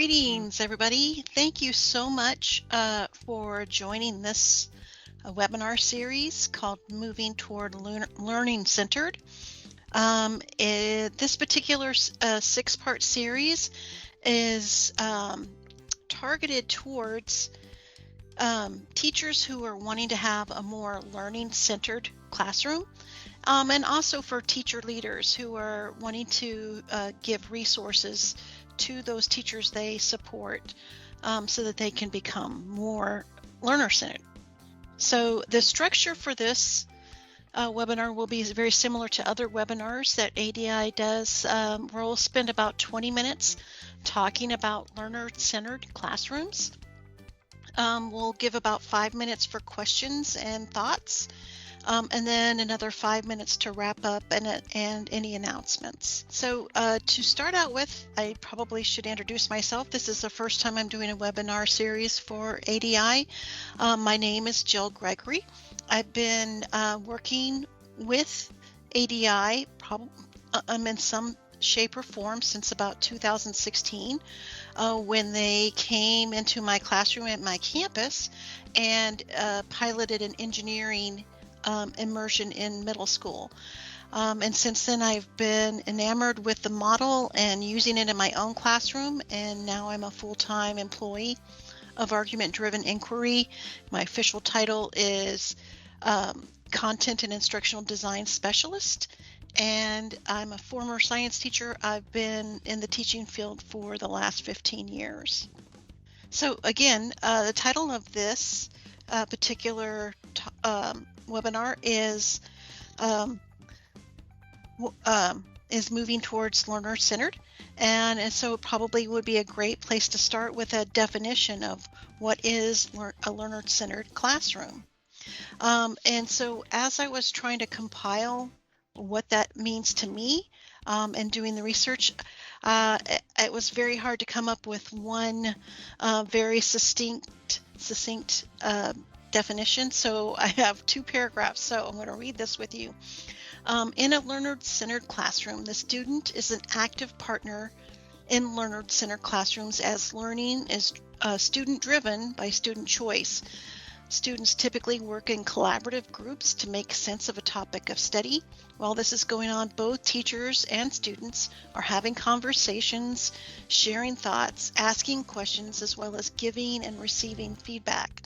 Greetings, everybody. Thank you so much for joining this webinar series called Moving Toward Learning Centered. This particular six-part series is targeted towards teachers who are wanting to have a more learning-centered classroom, and also for teacher leaders who are wanting to give resources to those teachers they support so that they can become more learner-centered. So the structure for this webinar will be very similar to other webinars that ADI does. We'll spend about 20 minutes talking about learner-centered classrooms. We'll give about 5 minutes for questions and thoughts, and then another 5 minutes to wrap up and any announcements. So to start out with, I probably should introduce myself. This is the first time I'm doing a webinar series for ADI. My name is Jill Gregory. I've been working with ADI in some shape or form since about 2016 when they came into my classroom at my campus and piloted an engineering immersion in middle school. And since then I've been enamored with the model and using it in my own classroom, and now I'm a full-time employee of Argument-Driven Inquiry. My official title is Content and Instructional Design Specialist, and I'm a former science teacher. I've been in the teaching field for the last 15 years. So again, the title of this particular webinar is Moving Towards Learner-Centered, and so it probably would be a great place to start with a definition of what is a learner-centered classroom. And so as I was trying to compile what that means to me and doing the research, it was very hard to come up with one very succinct definition. So I have two paragraphs, so I'm going to read this with you. In a learner-centered classroom, the student is an active partner in learner-centered classrooms, as learning is student-driven by student choice. Students typically work in collaborative groups to make sense of a topic of study. While this is going on, both teachers and students are having conversations, sharing thoughts, asking questions, as well as giving and receiving feedback.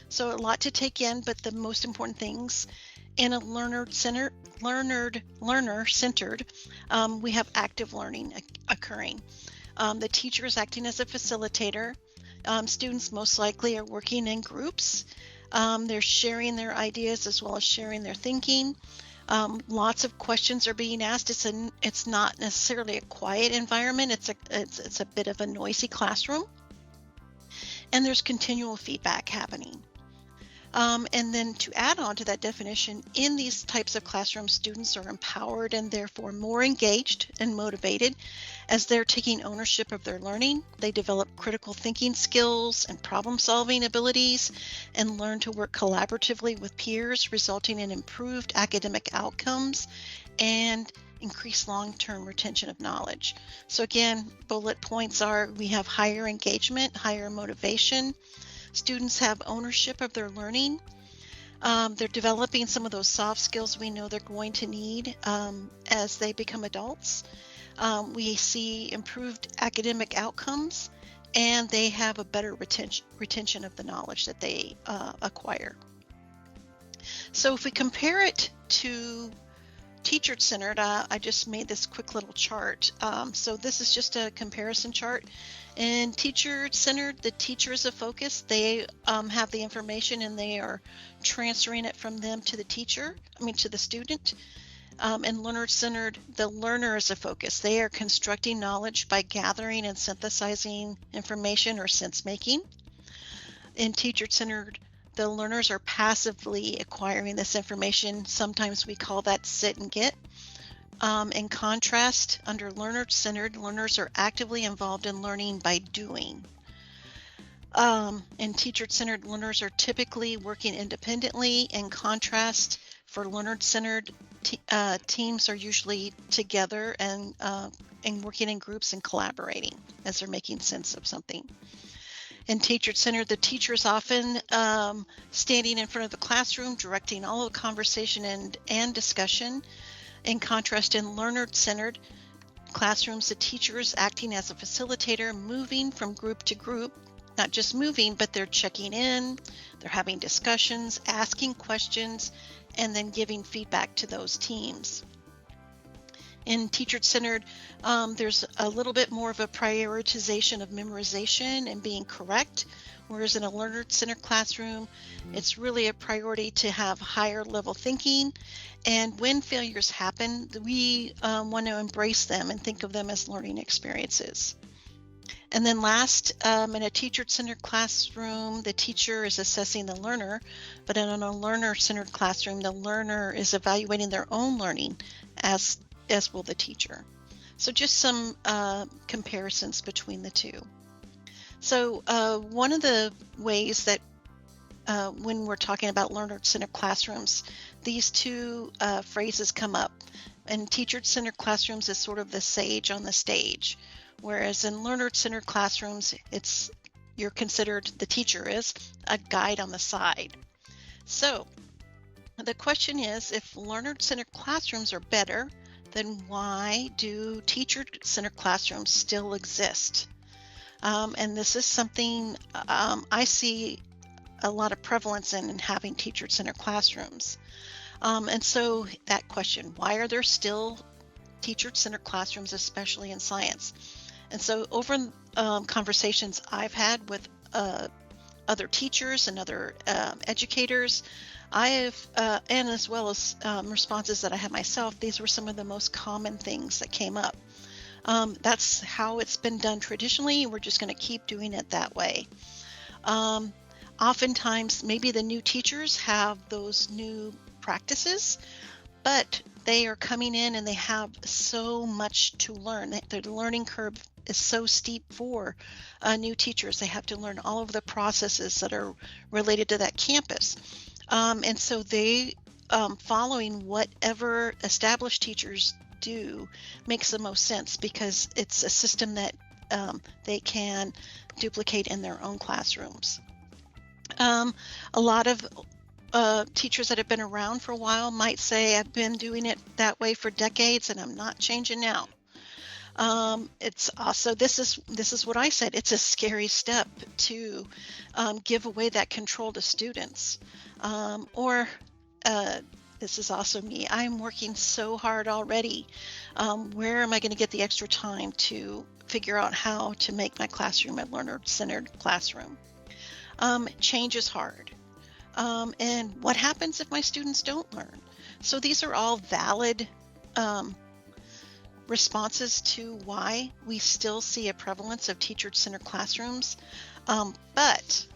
So a lot to take in, but the most important things in a learner-centered, we have active learning occurring. The teacher is acting as a facilitator. Students most likely are working in groups. They're sharing their ideas as well as sharing their thinking. Lots of questions are being asked. It's not necessarily a quiet environment. It's a bit of a noisy classroom, and there's continual feedback happening. And then to add on to that definition, in these types of classrooms, students are empowered and therefore more engaged and motivated as they're taking ownership of their learning. They develop critical thinking skills and problem-solving abilities and learn to work collaboratively with peers, resulting in improved academic outcomes and increased long-term retention of knowledge. So again, bullet points are: we have higher engagement, higher motivation. Students have ownership of their learning. They're developing some of those soft skills we know they're going to need as they become adults. We see improved academic outcomes, and they have a better retention of the knowledge that they acquire. So if we compare it to teacher-centered, I just made this quick little chart. So this is just a comparison chart. In teacher-centered, the teacher is a focus. They have the information and they are transferring it from them to the student. In learner-centered, the learner is a focus. They are constructing knowledge by gathering and synthesizing information or sense-making. In teacher-centered, the learners are passively acquiring this information. Sometimes we call that sit and get. In contrast, under learner-centered, learners are actively involved in learning by doing. In teacher-centered, learners are typically working independently. In contrast, for learner-centered, teams are usually together and working in groups and collaborating as they're making sense of something. In teacher-centered, the teacher is often standing in front of the classroom, directing all of the conversation and discussion. In contrast, in learner-centered classrooms, the teacher is acting as a facilitator, moving from group to group. Not just moving, but they're checking in, they're having discussions, asking questions, and then giving feedback to those teams. In teacher-centered, there's a little bit more of a prioritization of memorization and being correct, whereas in a learner-centered classroom, it's really a priority to have higher level thinking. And when failures happen, we want to embrace them and think of them as learning experiences. And then last, in a teacher-centered classroom, the teacher is assessing the learner, but in a learner-centered classroom, the learner is evaluating their own learning as will the teacher. So just some comparisons between the two. So one of the ways that when we're talking about learner-centered classrooms, these two phrases come up. In teacher-centered classrooms, it's sort of the sage on the stage. Whereas in learner-centered classrooms, you're considered, the teacher is, a guide on the side. So the question is, if learner-centered classrooms are better, then why do teacher-centered classrooms still exist? And this is something I see a lot of prevalence in having teacher-centered classrooms. And so that question, why are there still teacher-centered classrooms, especially in science? And so over conversations I've had with other teachers and other educators, and as well as responses that I had myself, these were some of the most common things that came up. That's how it's been done traditionally. We're just going to keep doing it that way. Oftentimes, maybe the new teachers have those new practices, but they are coming in and they have so much to learn. The learning curve is so steep for new teachers. They have to learn all of the processes that are related to that campus. And so they, following whatever established teachers do, makes the most sense because it's a system that they can duplicate in their own classrooms. A lot of teachers that have been around for a while might say, I've been doing it that way for decades and I'm not changing now. It's also, this is what I said, it's a scary step to give away that control to students. This is also me, I'm working so hard already. Where am I going to get the extra time to figure out how to make my classroom a learner-centered classroom? Change is hard. And what happens if my students don't learn? So these are all valid responses to why we still see a prevalence of teacher-centered classrooms. But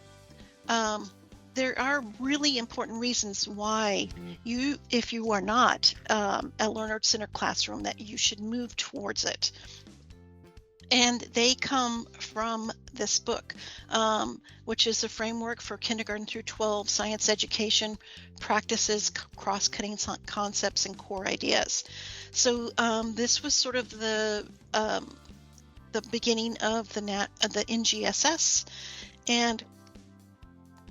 there are really important reasons why if you are not a learner-centered classroom, that you should move towards it. And they come from this book, which is a framework for kindergarten through 12 science education practices, cross-cutting concepts, and core ideas. So this was sort of the beginning of the NGSS, and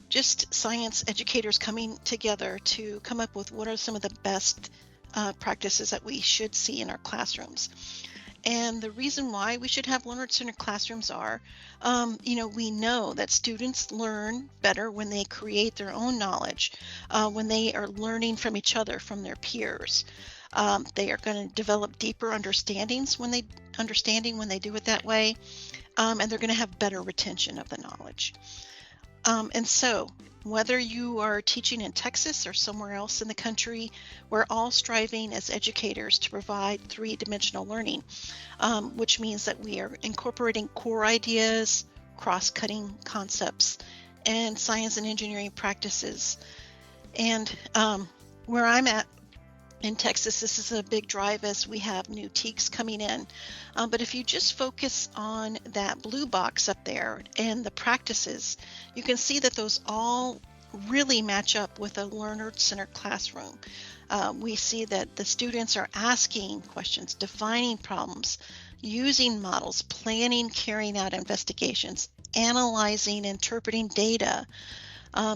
just science educators coming together to come up with what are some of the best practices that we should see in our classrooms. And the reason why we should have learner-centered classrooms are, we know that students learn better when they create their own knowledge, when they are learning from each other, from their peers. They are going to develop deeper understandings when they do it that way, and they're going to have better retention of the knowledge. And so, whether you are teaching in Texas or somewhere else in the country, we're all striving as educators to provide three-dimensional learning, which means that we are incorporating core ideas, cross-cutting concepts, and science and engineering practices. And where I'm at in Texas, this is a big drive as we have new TEKS coming in. But if you just focus on that blue box up there and the practices, you can see that those all really match up with a learner-centered classroom. We see that the students are asking questions, defining problems, using models, planning, carrying out investigations, analyzing, interpreting data,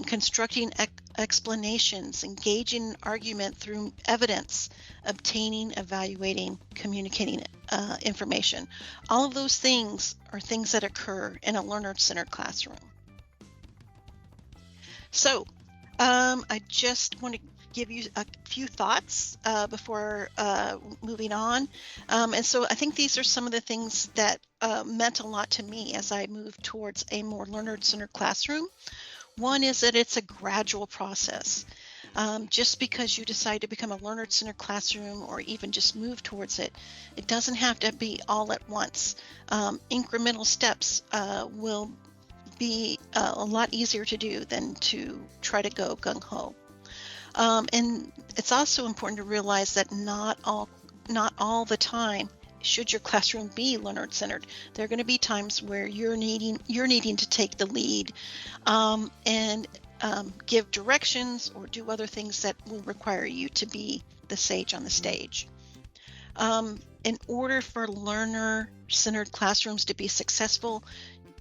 constructing explanations, engaging in argument through evidence, obtaining, evaluating, communicating information. All of those things are things that occur in a learner-centered classroom. So I just want to give you a few thoughts before moving on. And so I think these are some of the things that meant a lot to me as I moved towards a more learner-centered classroom. One is that it's a gradual process. Just because you decide to become a learner-centered classroom or even just move towards it, it doesn't have to be all at once. Incremental steps will be a lot easier to do than to try to go gung-ho. And it's also important to realize that not all the time should your classroom be learner-centered. There are going to be times where you're needing to take the lead and give directions or do other things that will require you to be the sage on the stage. In order for learner-centered classrooms to be successful,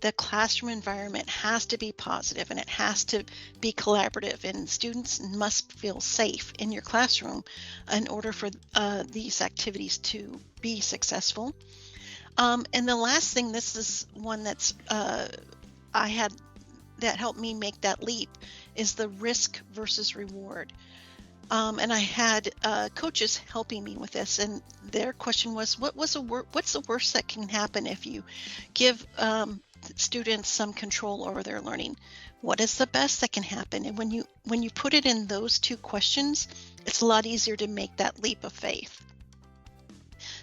the classroom environment has to be positive and it has to be collaborative, and students must feel safe in your classroom in order for these activities to be successful. And the last thing, this is one that's I had that helped me make that leap, is the risk versus reward. And I had coaches helping me with this, and their question was, what's the worst that can happen if you give students some control over their learning? What is the best that can happen? And when you put it in those two questions, it's a lot easier to make that leap of faith.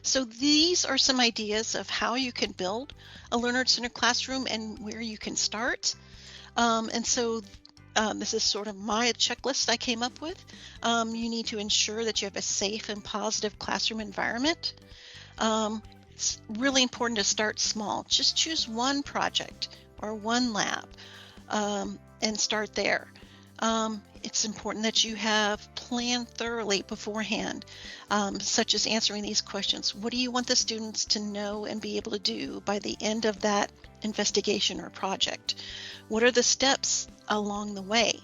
So these are some ideas of how you can build a learner-centered classroom and where you can start. And so this is sort of my checklist I came up with. You need to ensure that you have a safe and positive classroom environment. It's really important to start small. Just choose one project or one lab and start there. It's important that you have planned thoroughly beforehand, such as answering these questions. What do you want the students to know and be able to do by the end of that investigation or project? What are the steps along the way?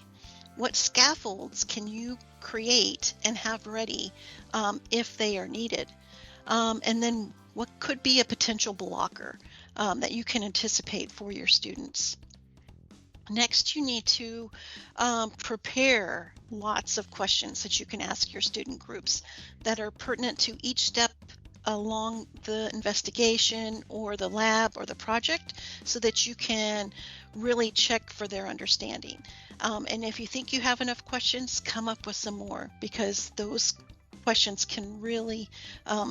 What scaffolds can you create and have ready if they are needed? And then what could be a potential blocker that you can anticipate for your students? Next, you need to prepare lots of questions that you can ask your student groups that are pertinent to each step along the investigation or the lab or the project, so that you can really check for their understanding. And if you think you have enough questions, come up with some more, because those questions can really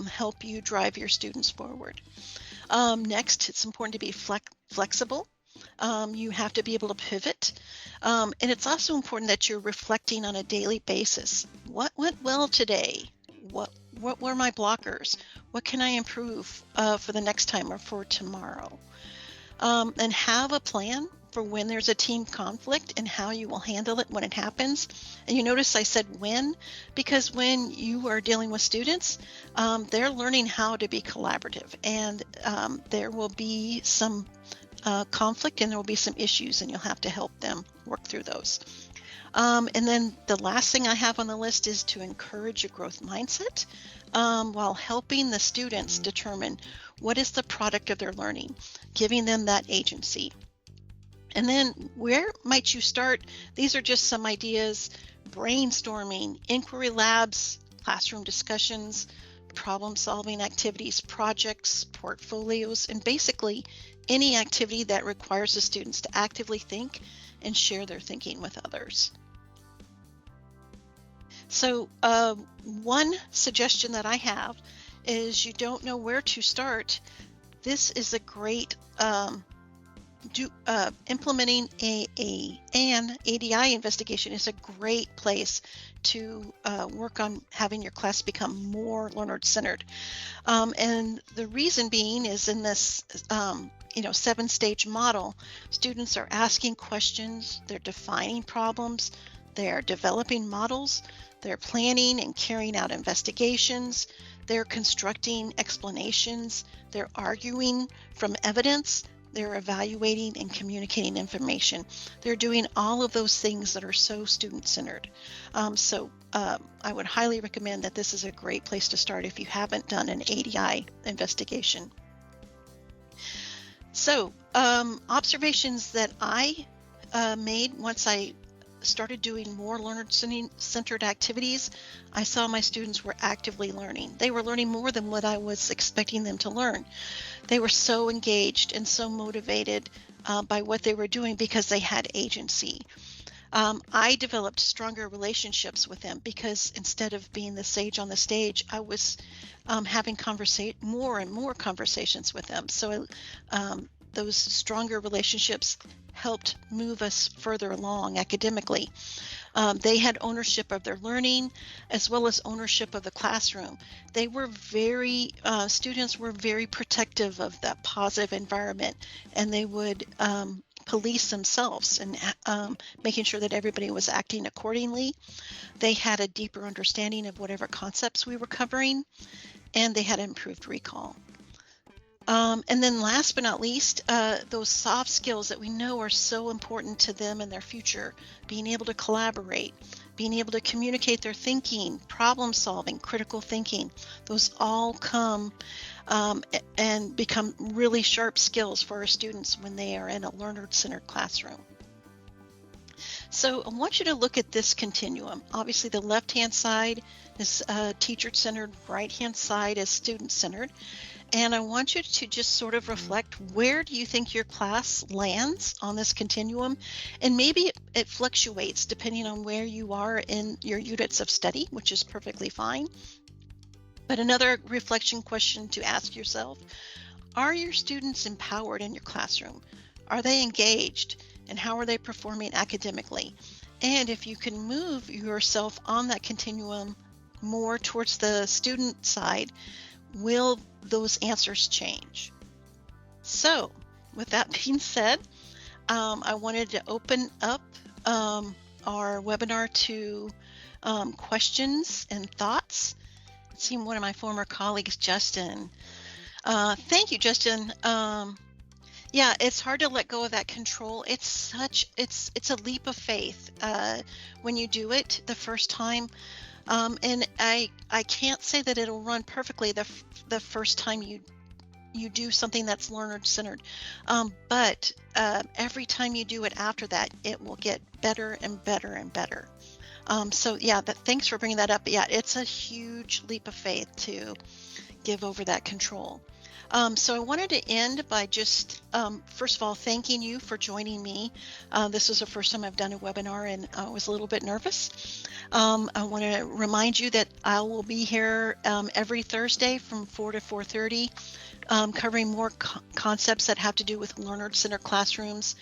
help you drive your students forward. Next, it's important to be flexible. You have to be able to pivot. And it's also important that you're reflecting on a daily basis. What went well today? What were my blockers? What can I improve for the next time or for tomorrow? And have a plan for when there's a team conflict and how you will handle it when it happens. And you notice I said when, because when you are dealing with students, they're learning how to be collaborative, and there will be some conflict and there will be some issues, and you'll have to help them work through those. And then the last thing I have on the list is to encourage a growth mindset while helping the students determine what is the product of their learning, giving them that agency. And then where might you start? These are just some ideas: brainstorming, inquiry labs, classroom discussions, problem-solving activities, projects, portfolios, and basically any activity that requires the students to actively think and share their thinking with others. So one suggestion that I have is, you don't know where to start. This is a great implementing an ADI investigation is a great place to work on having your class become more learner-centered. And the reason being is, in this 7-stage model, students are asking questions, they're defining problems, they're developing models, They're planning and carrying out investigations. They're constructing explanations. They're arguing from evidence. They're evaluating and communicating information. They're doing all of those things that are so student-centered. I would highly recommend that this is a great place to start if you haven't done an ADI investigation. So, observations that I made once I started doing more learner-centered activities, I saw my students were actively learning. They were learning more than what I was expecting them to learn. They were so engaged and so motivated by what they were doing because they had agency. I developed stronger relationships with them because instead of being the sage on the stage, I was having more and more conversations with them. So those stronger relationships helped move us further along academically. They had ownership of their learning as well as ownership of the classroom. They were students were very protective of that positive environment, and they would police themselves and making sure that everybody was acting accordingly. They had a deeper understanding of whatever concepts we were covering, and they had improved recall. And then last but not least, those soft skills that we know are so important to them in their future, being able to collaborate, being able to communicate their thinking, problem solving, critical thinking, those all come and become really sharp skills for our students when they are in a learner-centered classroom. So I want you to look at this continuum. Obviously, the left-hand side is teacher-centered, right-hand side is student-centered. And I want you to just sort of reflect, where do you think your class lands on this continuum? And maybe it fluctuates depending on where you are in your units of study, which is perfectly fine. But another reflection question to ask yourself, are your students empowered in your classroom? Are they engaged? And how are they performing academically? And if you can move yourself on that continuum more towards the student side, will those answers change? So with that being said, I wanted to open up our webinar to questions and thoughts. Let's see, one of my former colleagues, Justin. Thank you, Justin. Yeah, it's hard to let go of that control. It's a leap of faith when you do it the first time. And I can't say that it'll run perfectly the first time you do something that's learner-centered, but every time you do it after that, it will get better and better and better. So yeah, thanks for bringing that up. Yeah, it's a huge leap of faith to give over that control. So I wanted to end by just, first of all, thanking you for joining me. This was the first time I've done a webinar, and I was a little bit nervous. I want to remind you that I will be here every Thursday from 4 to 4:30, covering more concepts that have to do with learner-centered classrooms.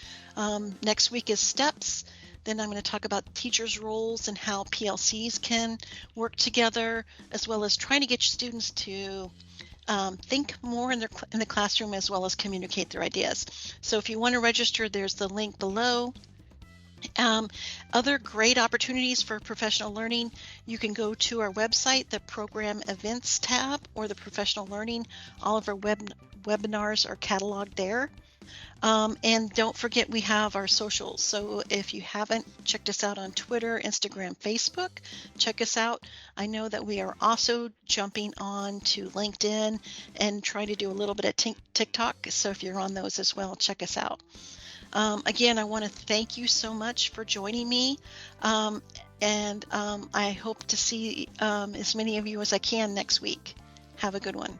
Next week is STEPS. Then I'm going to talk about teachers' roles and how PLCs can work together, as well as trying to get students to think more in the classroom as well as communicate their ideas. So if you want to register, there's the link below. Other great opportunities for professional learning, you can go to our website, the Program Events tab, or the Professional Learning. All of our webinars are cataloged there. And don't forget, we have our socials. So if you haven't checked us out on Twitter, Instagram, Facebook, check us out. I know that we are also jumping on to LinkedIn and trying to do a little bit of TikTok. So if you're on those as well, check us out. Again, I want to thank you so much for joining me. And I hope to see as many of you as I can next week. Have a good one.